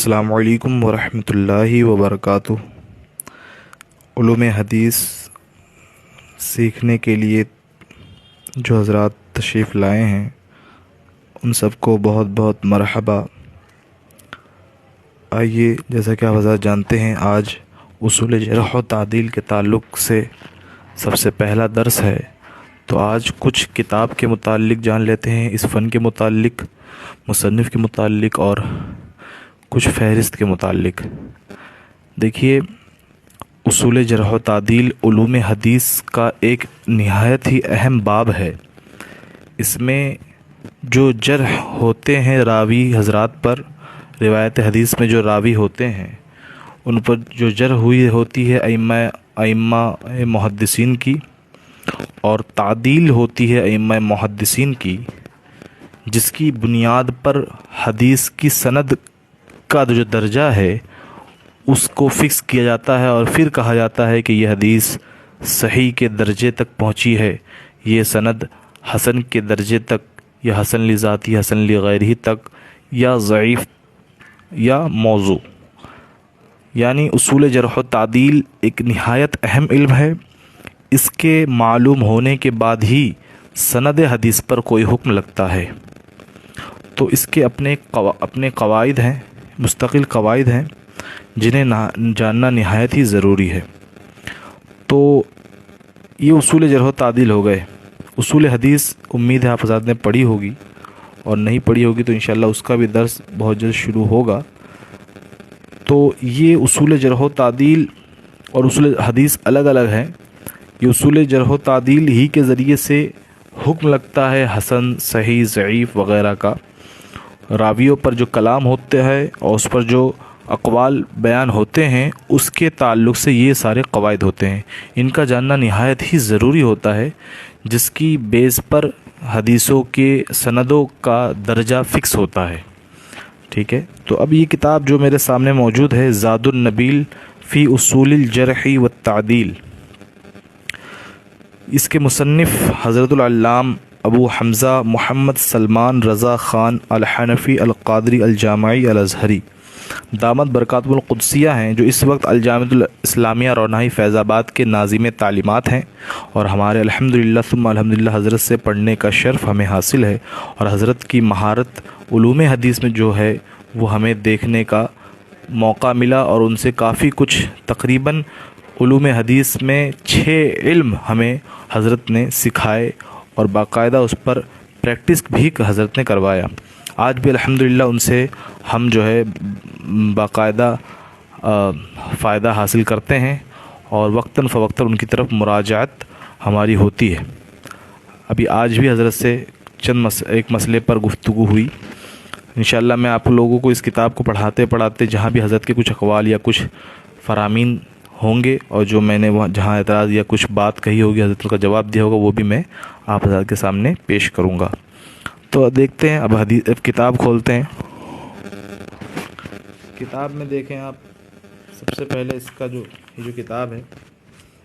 السلام علیکم ورحمۃ اللہ وبرکاتہ۔ علوم حدیث سیکھنے کے لیے جو حضرات تشریف لائے ہیں ان سب کو بہت بہت مرحبا۔ آئیے، جیسا کہ آپ حضرات جانتے ہیں، آج اصول جرح و تعدیل کے تعلق سے سب سے پہلا درس ہے، تو آج کچھ کتاب کے متعلق جان لیتے ہیں، اس فن کے متعلق، مصنف کے متعلق اور کچھ فہرست کے متعلق۔ دیکھیے، اصول جرح و تعدیل علوم حدیث کا ایک نہایت ہی اہم باب ہے۔ اس میں جو جرح ہوتے ہیں راوی حضرات پر، روایت حدیث میں جو راوی ہوتے ہیں ان پر جو جرح ہوئی ہوتی ہے ائمہ محدثین کی، اور تعدیل ہوتی ہے ائمہ محدثین کی، جس کی بنیاد پر حدیث کی سند کا جو درجہ ہے اس کو فکس کیا جاتا ہے، اور پھر کہا جاتا ہے کہ یہ حدیث صحیح کے درجے تک پہنچی ہے، یہ سند حسن کے درجے تک، یا حسن لذاتی، حسن لغیرہ تک، یا ضعیف یا موضوع۔ یعنی اصول جرح و تعدیل ایک نہایت اہم علم ہے۔ اس کے معلوم ہونے کے بعد ہی سند حدیث پر کوئی حکم لگتا ہے، تو اس کے اپنے قواعد ہیں، مستقل قواعد ہیں جنہیں جاننا نہایت ہی ضروری ہے۔ تو یہ اصول جرح و تعدیل ہو گئے۔ اصول حدیث امید ہے آپ حضرات نے پڑھی ہوگی، اور نہیں پڑھی ہوگی تو انشاءاللہ اس کا بھی درس بہت جلد شروع ہوگا۔ تو یہ اصول جرح و تعدیل اور اصول حدیث الگ الگ ہیں۔ یہ اصول جرح و تعدیل ہی کے ذریعے سے حکم لگتا ہے حسن، صحیح، ضعیف وغیرہ کا۔ راویوں پر جو کلام ہوتے ہیں اور اس پر جو اقوال بیان ہوتے ہیں اس کے تعلق سے یہ سارے قواعد ہوتے ہیں۔ ان کا جاننا نہایت ہی ضروری ہوتا ہے، جس کی بیس پر حدیثوں کے سندوں کا درجہ فکس ہوتا ہے۔ ٹھیک ہے، تو اب یہ کتاب جو میرے سامنے موجود ہے، زاد النبیل فی اصول الجرح والتعدیل، اس کے مصنف حضرت العلامہ ابو حمزہ محمد سلمان رضا خان الحنفی القادری الجامعی الازہری دامت برکاتہ القدسیہ ہیں، جو اس وقت الجامعۃ الاسلامیہ رونائی فیض آباد کے ناظم تعلیمات ہیں، اور ہمارے الحمدللہ ثم الحمدللہ حضرت سے پڑھنے کا شرف ہمیں حاصل ہے، اور حضرت کی مہارت علوم حدیث میں جو ہے وہ ہمیں دیکھنے کا موقع ملا، اور ان سے کافی کچھ، تقریباً علوم حدیث میں 6 علم ہمیں حضرت نے سکھائے، اور باقاعدہ اس پر پریکٹس بھی حضرت نے کروایا۔ آج بھی الحمدللہ ان سے ہم جو ہے باقاعدہ فائدہ حاصل کرتے ہیں، اور وقتاً فوقتاً ان کی طرف مراجعت ہماری ہوتی ہے۔ ابھی آج بھی حضرت سے ایک مسئلے پر گفتگو ہوئی۔ انشاءاللہ میں آپ لوگوں کو اس کتاب کو پڑھاتے پڑھاتے جہاں بھی حضرت کے کچھ اقوال یا کچھ فرامین ہوں گے، اور جو میں نے وہاں جہاں اعتراض یا کچھ بات کہی ہوگی، حضرت کا جواب دیا ہوگا، وہ بھی میں آپ حضرت کے سامنے پیش کروں گا۔ تو دیکھتے ہیں، اب کتاب کھولتے ہیں۔ کتاب میں دیکھیں آپ، سب سے پہلے اس کا یہ جو کتاب ہے،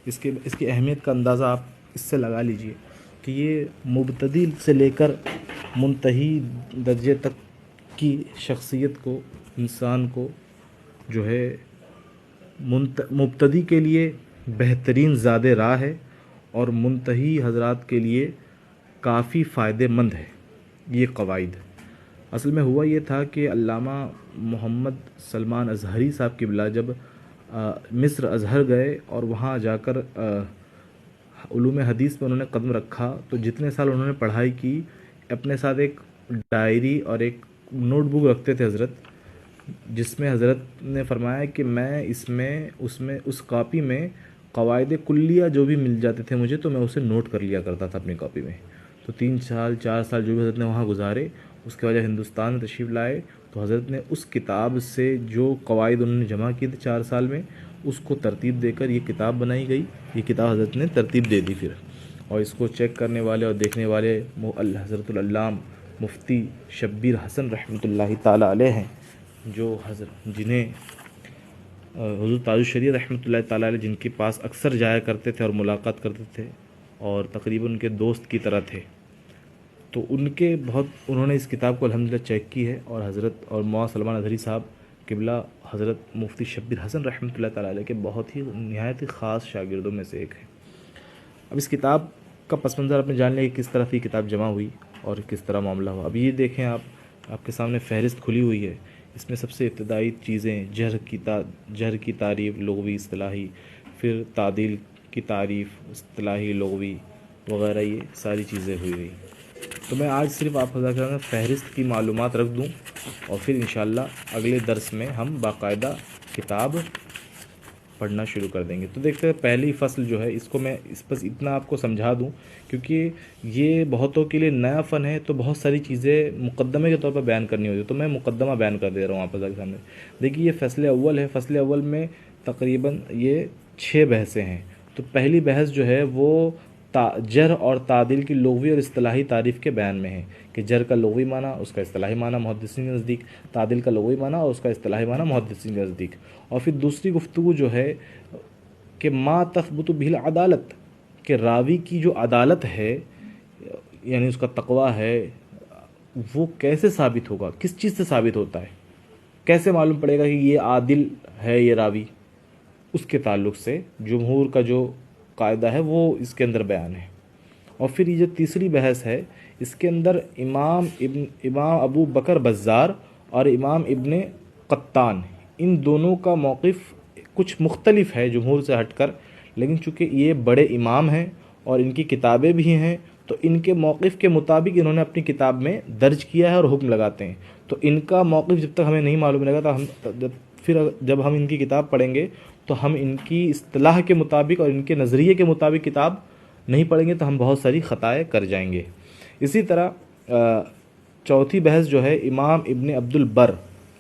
اس کی اہمیت کا اندازہ آپ اس سے لگا لیجئے کہ یہ مبتدی سے لے کر منتہی درجے تک کی شخصیت کو، انسان کو جو ہے مبتدی کے لیے بہترین زاد راہ ہے، اور منتہی حضرات کے لیے کافی فائدہ مند ہے یہ قواعد۔ اصل میں ہوا یہ تھا کہ علامہ محمد سلمان ازہری صاحب قبلہ جب مصر ازہر گئے اور وہاں جا کر علوم حدیث میں انہوں نے قدم رکھا، تو جتنے سال انہوں نے پڑھائی کی، اپنے ساتھ ایک ڈائری اور ایک نوٹ بک رکھتے تھے حضرت، جس میں حضرت نے فرمایا کہ میں اس کاپی میں قواعد کلیہ جو بھی مل جاتے تھے مجھے، تو میں اسے نوٹ کر لیا کرتا تھا اپنی کاپی میں۔ تو 3 سال 4 سال جو بھی حضرت نے وہاں گزارے، اس کے بعد جب ہندوستان میں تشریف لائے تو حضرت نے اس کتاب سے جو قواعد انہوں نے جمع کیے تھے 4 سال میں، اس کو ترتیب دے کر یہ کتاب بنائی گئی۔ یہ کتاب حضرت نے ترتیب دے دی پھر، اور اس کو چیک کرنے والے اور دیکھنے والے حضرت العلامہ مفتی شبیر حسن رحمۃ اللہ تعالی علیہ ہیں، جو جنہیں حضور تاج الشریعہ رحمۃ اللہ تعالی علیہ جن کے پاس اکثر جایا کرتے تھے اور ملاقات کرتے تھے، اور تقریباً ان کے دوست کی طرح تھے۔ تو انہوں نے اس کتاب کو الحمدللہ چیک کی ہے، اور حضرت اور مولانا سلمان ازہری صاحب قبلہ حضرت مفتی شبیر حسن رحمۃ اللہ تعالیٰ علیہ کے بہت ہی نہایت ہی خاص شاگردوں میں سے ایک ہے۔ اب اس کتاب کا پس منظر آپ نے جان لیا کہ کس طرح سے یہ کتاب جمع ہوئی اور کس طرح معاملہ ہوا۔ اب یہ دیکھیں آپ کے سامنے فہرست کھلی ہوئی ہے، اس میں سب سے ابتدائی چیزیں جہر کی تعریف لغوی اصطلاحی، پھر تعدیل کی تعریف اصطلاحی لغوی وغیرہ، یہ ساری چیزیں ہوئی گئی۔ تو میں آج صرف آپ حضرات کے سامنے فہرست کی معلومات رکھ دوں اور پھر انشاءاللہ اگلے درس میں ہم باقاعدہ کتاب پڑھنا شروع کر دیں گے۔ تو دیکھتے ہیں پہلی فصل جو ہے، اس کو میں بس اتنا آپ کو سمجھا دوں کیونکہ یہ بہتوں کے لیے نیا فن ہے، تو بہت ساری چیزیں مقدمے کے طور پر بیان کرنی ہوتی ہے، تو میں مقدمہ بیان کر دے رہا ہوں آپ کے سامنے۔ دیکھیے یہ فصل اول ہے، فصل اول میں تقریباً یہ 6 بحثیں ہیں۔ تو پہلی بحث جو ہے وہ جر اور تعدیل کی لغوی اور اصطلاحی تعریف کے بیان میں ہے کہ جر کا لغوی معنی، اس کا اصطلاحی معنی محدثین کے نزدیک، تعدیل کا لغوی معنی اور اس کا اصطلاحی معنی محدثین کے نزدیک۔ اور پھر دوسری گفتگو جو ہے کہ ما تثبت بہ العدالت، کہ راوی کی جو عدالت ہے یعنی اس کا تقویٰ ہے وہ کیسے ثابت ہوگا، کس چیز سے ثابت ہوتا ہے، کیسے معلوم پڑے گا کہ یہ عادل ہے یہ راوی، اس کے تعلق سے جمہور کا جو قاعدہ ہے وہ اس کے اندر بیان ہے۔ اور پھر یہ جو تیسری بحث ہے اس کے اندر امام ابو بکر بزار اور امام ابن قطان، ان دونوں کا موقف کچھ مختلف ہے جمہور سے ہٹ کر، لیکن چونکہ یہ بڑے امام ہیں اور ان کی کتابیں بھی ہیں تو ان کے موقف کے مطابق انہوں نے اپنی کتاب میں درج کیا ہے اور حکم لگاتے ہیں۔ تو ان کا موقف جب تک ہمیں نہیں معلوم رہے گا تو جب ہم ان کی کتاب پڑھیں گے تو ہم ان کی اصطلاح کے مطابق اور ان کے نظریے کے مطابق کتاب نہیں پڑھیں گے تو ہم بہت ساری خطائیں کر جائیں گے۔ اسی طرح چوتھی بحث جو ہے امام ابن عبد البر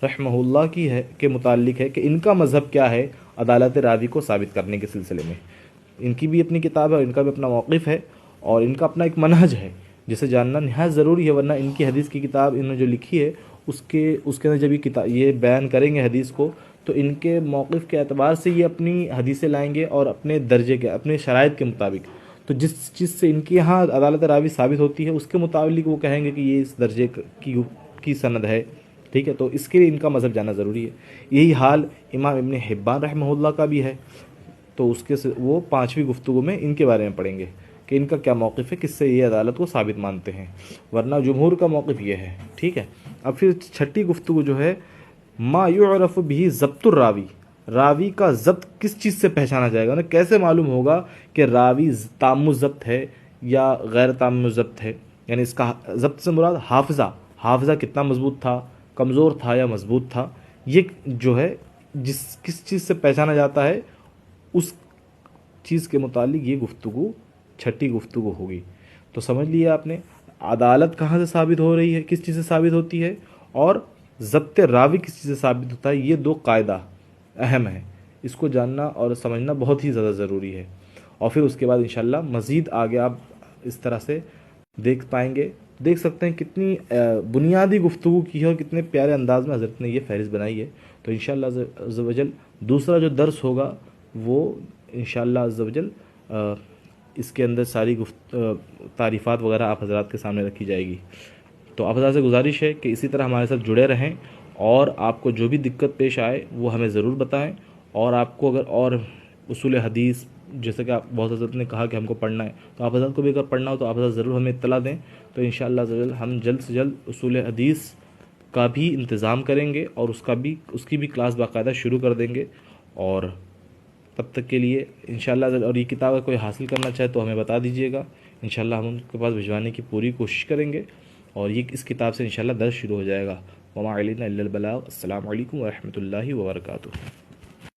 رحمہ اللہ کی ہے کے متعلق ہے کہ ان کا مذہب کیا ہے عدالت راوی کو ثابت کرنے کے سلسلے میں۔ ان کی بھی اپنی کتاب ہے اور ان کا بھی اپنا موقف ہے اور ان کا اپنا ایک منہج ہے جسے جاننا نہایت ضروری ہے، ورنہ ان کی حدیث کی کتاب انہوں نے جو لکھی ہے اس کے اندر جب یہ بیان کریں گے حدیث کو تو ان کے موقف کے اعتبار سے یہ اپنی حدیثیں لائیں گے اور اپنے درجے کے اپنے شرائط کے مطابق، تو جس چیز سے ان کے یہاں عدالت راوی ثابت ہوتی ہے اس کے مطابق وہ کہیں گے کہ یہ اس درجے کی سند ہے، ٹھیک ہے۔ تو اس کے لیے ان کا مذہب جاننا ضروری ہے۔ یہی حال امام ابن حبان رحمہ اللہ کا بھی ہے، تو اس کے وہ 5ویں گفتگو میں ان کے بارے میں پڑھیں گے کہ ان کا کیا موقف ہے، کس سے یہ عدالت کو ثابت مانتے ہیں، ورنہ جمہور کا موقف یہ ہے، ٹھیک ہے۔ اب پھر 6ٹھی گفتگو جو ہے ما یعرف بہ ضبط الراوی، راوی کا ضبط کس چیز سے پہچانا جائے گا، کیسے معلوم ہوگا کہ راوی تام ضبط ہے یا غیر تام ضبط ہے، یعنی اس کا ضبط سے مراد حافظہ کتنا مضبوط تھا، کمزور تھا یا مضبوط تھا، یہ جو ہے کس چیز سے پہچانا جاتا ہے اس چیز کے متعلق یہ گفتگو 6ٹھی گفتگو ہوگی۔ تو سمجھ لیا آپ نے عدالت کہاں سے ثابت ہو رہی ہے، کس چیز سے ثابت ہوتی ہے، اور ضبط راوی کس چیز سے ثابت ہوتا ہے، یہ 2 قاعدہ اہم ہیں، اس کو جاننا اور سمجھنا بہت ہی زیادہ ضروری ہے۔ اور پھر اس کے بعد انشاءاللہ مزید آگے آپ اس طرح سے دیکھ سکتے ہیں کتنی بنیادی گفتگو کی ہے اور کتنے پیارے انداز میں حضرت نے یہ فہرست بنائی ہے۔ تو انشاءاللہ عز و جل دوسرا جو درس ہوگا وہ انشاءاللہ عز و جل اس کے اندر ساری تعریفات وغیرہ آپ حضرات کے سامنے رکھی جائے گی۔ تو آپ حضرات سے گزارش ہے کہ اسی طرح ہمارے ساتھ جڑے رہیں اور آپ کو جو بھی دقت پیش آئے وہ ہمیں ضرور بتائیں، اور آپ کو اگر اور اصول حدیث جیسے کہ آپ بہت حضرت نے کہا کہ ہم کو پڑھنا ہے تو آپ حضرت کو بھی اگر پڑھنا ہو تو آپ حضرت ضرور ہمیں اطلاع دیں، تو انشاءاللہ ہم جلد سے جلد اصول حدیث کا بھی انتظام کریں گے اور اس کی بھی کلاس باقاعدہ شروع کر دیں گے۔ اور تب تک کے لیے انشاءاللہ اور یہ کتاب اگر کوئی حاصل کرنا چاہے تو ہمیں بتا دیجیے گا، انشاءاللہ ہم ان کے پاس بھجوانے کی پوری کوشش کریں گے، اور یہ اس کتاب سے انشاءاللہ درس شروع ہو جائے گا۔ وما علینا الا البلاغ۔ السلام علیکم ورحمۃ اللہ وبرکاتہ۔